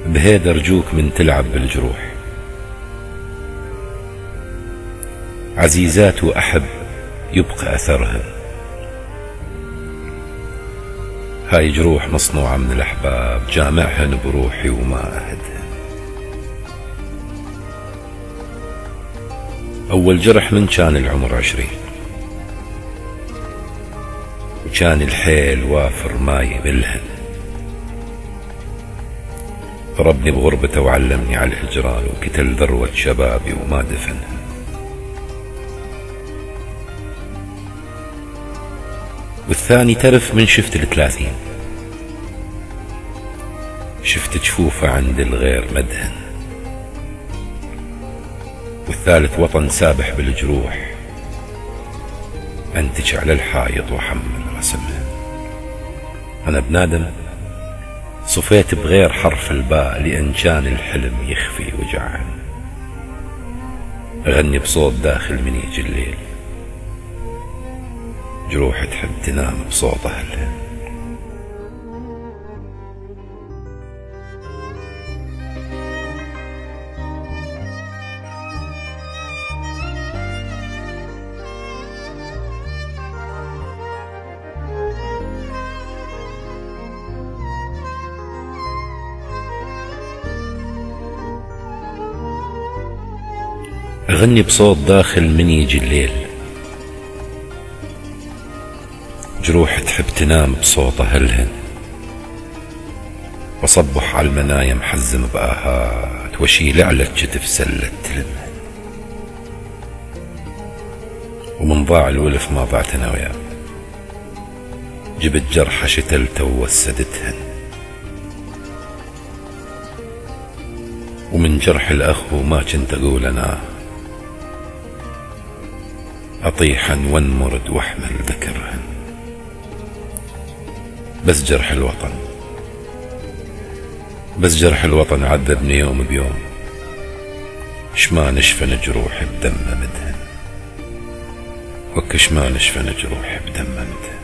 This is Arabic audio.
بهيدا ارجوك من تلعب بالجروح. عزيزات وأحب يبقى أثرهن، هاي جروح مصنوعة من الأحباب جامعهن بروحي وما أهدهن. أول جرح من كان العمر 20، وكان الحيل وافر ما يملهن. ضربني بغربته وعلمني على الهجران، وقتل ذروة شبابي وما دفنهن. والثاني ترف من شفت 30، شفت جفوفه عند الغير مدهن. والثالث وطن سابح بالجروح، انتج على الحائط وحمل رسمه. انا بنادم صفيت بغير حرف الباء، لان كان الحلم يخفي وجعه. اغني بصوت داخل من يجي الليل، جروح تحب تنام بصوت أهلها. أغني بصوت داخل من يجي الليل، جروح تحب تنام بصوت أهلهن. وصبح على المنايم حزم بآهات، وشيل على الكتف سلة تلمهن. ومن ضاع الولف ما ضعت أنا وياه، جبت جرحة شتلته ووسدتهن. ومن جرح الأخ ما كنت أقول أنا، أطيحا وانمرد واحمل ذكرهن. بس جرح الوطن عذبني يوم بيوم، شما نشفن جروحي بدم مدهن. وكش ما نشفن جروحي بدم مدهن.